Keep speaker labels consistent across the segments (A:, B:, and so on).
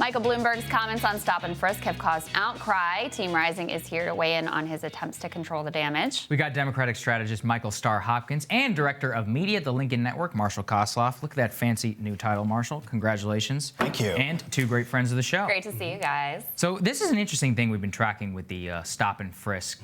A: Michael Bloomberg's comments on stop and frisk have caused outcry. Team Rising is here to weigh in on his attempts to control the damage.
B: We got Democratic strategist Michael Starr Hopkins and director of media at the Lincoln Network, Marshall Kosloff. Look at that fancy new title, Marshall. Congratulations.
C: Thank you.
B: And two great friends of the show.
A: Great to see you guys.
B: So this is an interesting thing we've been tracking with the stop and frisk.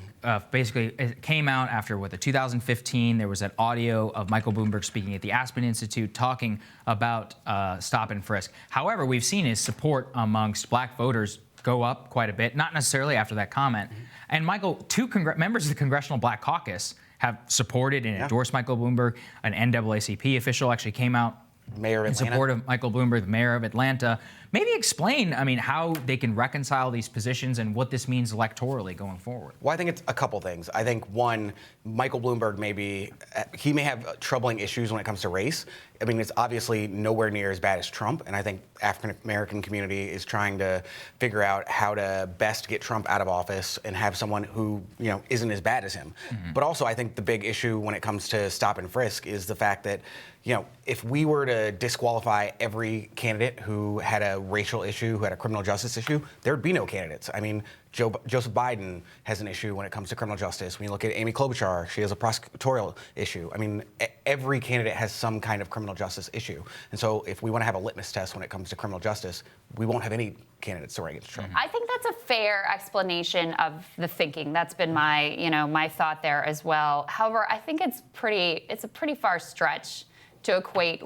B: Basically, it came out after, the 2015, there was that audio of Michael Bloomberg speaking at the Aspen Institute talking about stop and frisk. However, we've seen his support amongst black voters go up quite a bit, not necessarily after that comment. And Michael, two members of the Congressional Black Caucus have supported and endorsed Michael Bloomberg. An NAACP official actually came out in support of Michael Bloomberg, the mayor of Atlanta. Maybe explain, how they can reconcile these positions and what this means electorally going forward.
C: Well, I think it's a couple things. I think, one, Michael Bloomberg may have troubling issues when it comes to race. It's obviously nowhere near as bad as Trump, and I think African-American community is trying to figure out how to best get Trump out of office and have someone who, isn't as bad as him. But also, I think the big issue when it comes to stop and frisk is the fact that, if we were to disqualify every candidate who had a racial issue, who had a criminal justice issue, there would be no candidates. Joseph Biden has an issue when it comes to criminal justice. When you look at Amy Klobuchar, she has a prosecutorial issue. Every candidate has some kind of criminal justice issue. And so if we want to have a litmus test when it comes to criminal justice, we won't have any candidates to run against Trump.
A: I think that's a fair explanation of the thinking. That's been my, my thought there as well. However, I think it's a pretty far stretch to equate,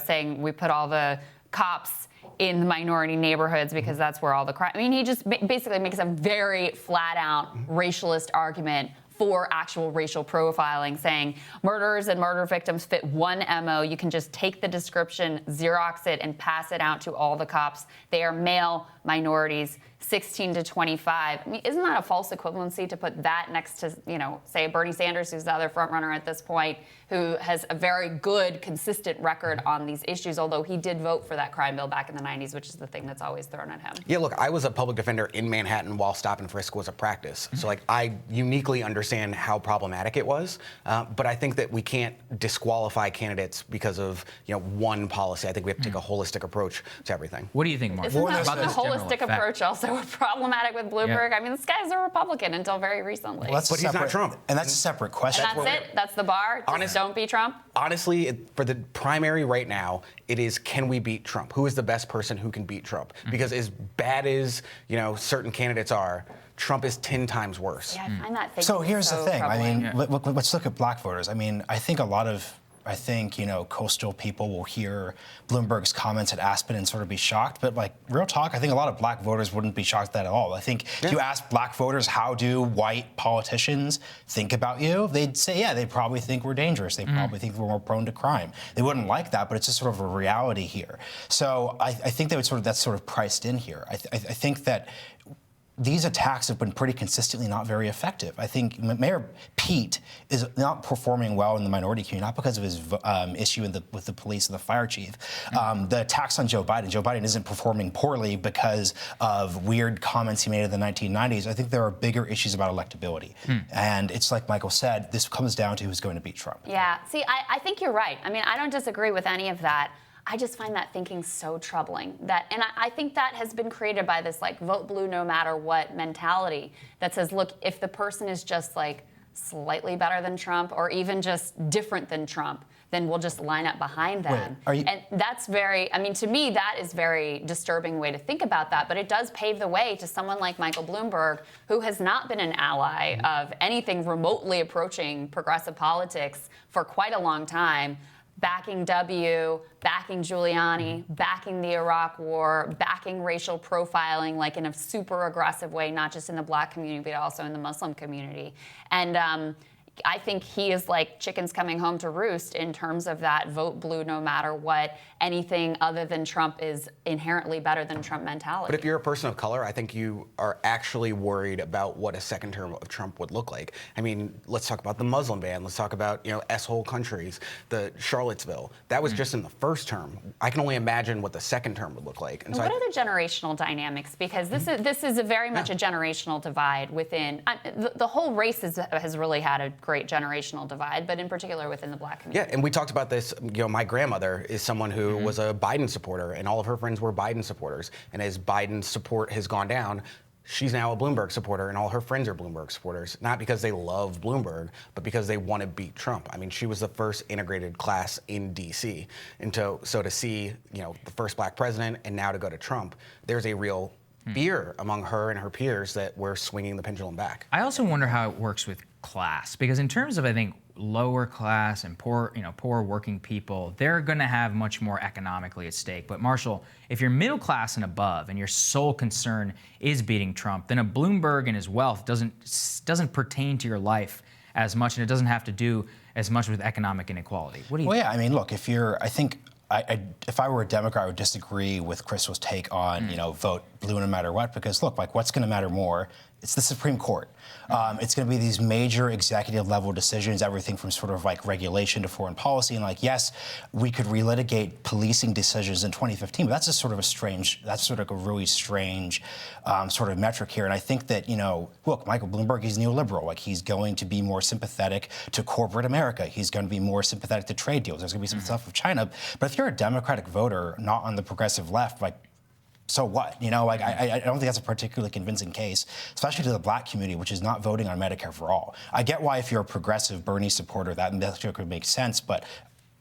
A: saying we put all the cops in the minority neighborhoods because that's where all the crime. He just basically makes a very flat-out racialist argument for actual racial profiling, saying murderers and murder victims fit one MO. You can just take the description, Xerox it, and pass it out to all the cops. They are male minorities, 16 to 25. Isn't that a false equivalency to put that next to, say Bernie Sanders, who's the other front runner at this point, who has a very good, consistent record on these issues, although he did vote for that crime bill back in the 90s, which is the thing that's always thrown at him.
C: Yeah, look, I was a public defender in Manhattan while stop and frisk was a practice. So, I uniquely understand how problematic it was. But I think that we can't disqualify candidates because of, one policy. I think we have to take a holistic approach to everything.
B: What do you think, Mark?
A: Isn't that the holistic approach also problematic with Bloomberg?
B: Yeah.
A: This guy's a Republican until very recently.
C: But he's not Trump.
D: And that's a separate question.
A: And that's it? That's the bar? Don't be Trump?
C: Honestly, for the primary right now, it is, can we beat Trump? Who is the best person who can beat Trump? Because as bad as, certain candidates are, Trump is 10 times worse.
A: Yeah, I find that thing
D: So here's the thing.
A: troubling.
D: Let's look at black voters. I think a lot of coastal people will hear Bloomberg's comments at Aspen and sort of be shocked. But real talk, I think a lot of black voters wouldn't be shocked at all. I think if you ask black voters, how do white politicians think about you? They'd say, they probably think we're dangerous. They probably think we're more prone to crime. They wouldn't like that, but it's just sort of a reality here. So I think that's sort of priced in here. I think that these attacks have been pretty consistently not very effective. I think Mayor Pete is not performing well in the minority community, not because of his issue with the police and the fire chief. The attacks on Joe Biden isn't performing poorly because of weird comments he made in the 1990s. I think there are bigger issues about electability. And it's like Michael said, this comes down to who's going to beat Trump.
A: Yeah, see, I think you're right. I don't disagree with any of that. I just find that thinking so troubling. And I think that has been created by this vote blue no matter what mentality that says, look, if the person is just slightly better than Trump or even just different than Trump, then we'll just line up behind them. And that's very, to me, that is very disturbing way to think about that. But it does pave the way to someone like Michael Bloomberg, who has not been an ally of anything remotely approaching progressive politics for quite a long time, backing W, backing Giuliani, backing the Iraq War, backing racial profiling in a super aggressive way, not just in the black community, but also in the Muslim community. And I think he is like chickens coming home to roost in terms of that vote blue no matter what. Anything other than Trump is inherently better than Trump mentality.
C: But if you're a person of color, I think you are actually worried about what a second term of Trump would look like. Let's talk about the Muslim ban. Let's talk about, S-hole countries, the Charlottesville. That was just in the first term. I can only imagine what the second term would look like. And
A: what are the generational dynamics? Because this is a very much a generational divide within. The whole race has really had a great generational divide, but in particular within the Black community.
C: Yeah, and we talked about this. My grandmother is someone who was a Biden supporter, and all of her friends were Biden supporters. And as Biden's support has gone down, she's now a Bloomberg supporter, and all her friends are Bloomberg supporters, not because they love Bloomberg, but because they want to beat Trump. I mean, she was the first integrated class in D.C. And so to see, the first Black president and now to go to Trump, there's a real fear among her and her peers that we're swinging the pendulum back.
B: I also wonder how it works with class, because in terms of, I think, lower class and poor working people, they're going to have much more economically at stake. But Marshall, if you're middle class and above, and your sole concern is beating Trump, then a Bloomberg and his wealth doesn't pertain to your life as much, and it doesn't have to do as much with economic inequality. What do you?
D: Well, yeah, I mean, look, if I were a Democrat, I would disagree with Crystal's take on, vote blue no matter what, because look, what's going to matter more? It's the Supreme Court. It's going to be these major executive level decisions, everything from sort of regulation to foreign policy. And yes, we could relitigate policing decisions in 2015, but that's just sort of a really strange sort of metric here. And I think that, look, Michael Bloomberg, he's neoliberal. He's going to be more sympathetic to corporate America. He's going to be more sympathetic to trade deals. There's going to be some stuff with China. But if you're a Democratic voter, not on the progressive left, so what? I don't think that's a particularly convincing case, especially to the Black community, which is not voting on Medicare for all. I get why if you're a progressive Bernie supporter, that could make sense, but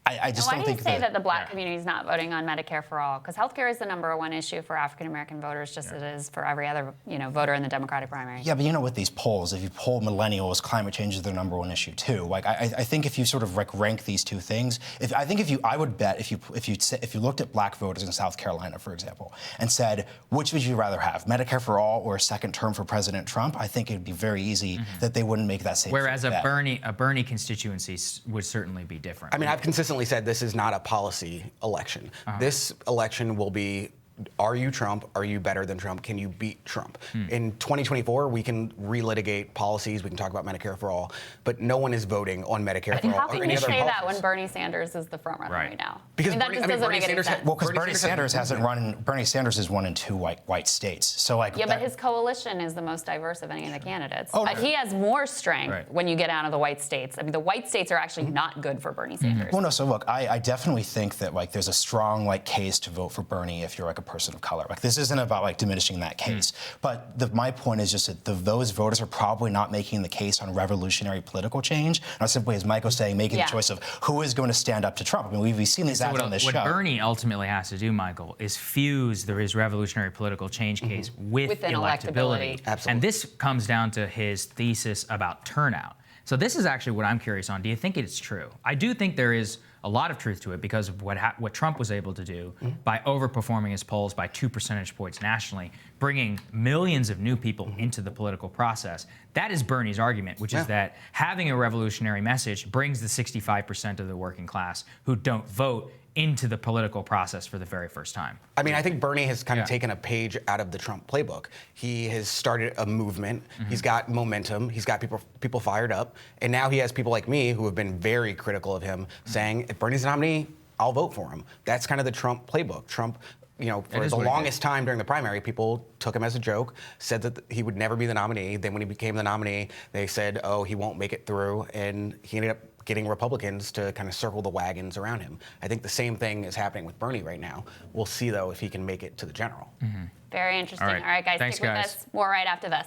D: I just don't think
A: that the Black community is not voting on Medicare for all, because healthcare is the #1 issue for African American voters, just as it is for every other voter in the Democratic primary.
D: Yeah, but with these polls, if you poll millennials, climate change is their #1 issue too. I think if you sort of rank these two things, I would bet if you looked at Black voters in South Carolina, for example, and said which would you rather have, Medicare for all or a second term for President Trump, I think it'd be very easy that they wouldn't make that same.
B: Whereas a Bernie constituency would certainly be different.
C: I mean, I've consistently said this is not a policy election. This election will be, are you Trump? Are you better than Trump? Can you beat Trump? In 2024, we can relitigate policies. We can talk about Medicare for all, but no one is voting on Medicare for all.
A: How can you say that when Bernie Sanders is the front runner right now?
C: Because
A: that just doesn't make any sense.
D: Well, because Bernie Sanders hasn't run. Bernie Sanders has won in 2 white states. So
A: but his coalition is the most diverse of any of the candidates. He has more strength when you get out of the white states. I mean, the white states are actually not good for Bernie Sanders.
D: Well, no. So look, I definitely think that there's a strong case to vote for Bernie if you're a person of color. This isn't about diminishing that case. But my point is just that those voters are probably not making the case on revolutionary political change, not simply, as Michael's saying, making the choice of who is going to stand up to Trump. I mean, we've seen these ads on this show.
B: What Bernie ultimately has to do, Michael, is fuse his revolutionary political change case with electability.
C: Absolutely.
B: And this comes down to his thesis about turnout. So this is actually what I'm curious on. Do you think it's true? I do think there is a lot of truth to it because of what Trump was able to do by overperforming his polls by 2 percentage points nationally, bringing millions of new people into the political process. That is Bernie's argument, which is that having a revolutionary message brings the 65% of the working class who don't vote into the political process for the very first time.
C: I mean, I think Bernie has kind of taken a page out of the Trump playbook. He has started a movement. He's got momentum. He's got people fired up. And now he has people like me who have been very critical of him saying, if Bernie's the nominee, I'll vote for him. That's kind of the Trump playbook. Trump, for the longest time during the primary, people took him as a joke, said that he would never be the nominee. Then when he became the nominee, they said, oh, he won't make it through. And he ended up getting Republicans to kind of circle the wagons around him. I think the same thing is happening with Bernie right now. We'll see, though, if he can make it to the general.
A: Very interesting. All right, guys,
B: Thanks,
A: stick with us. More right after this.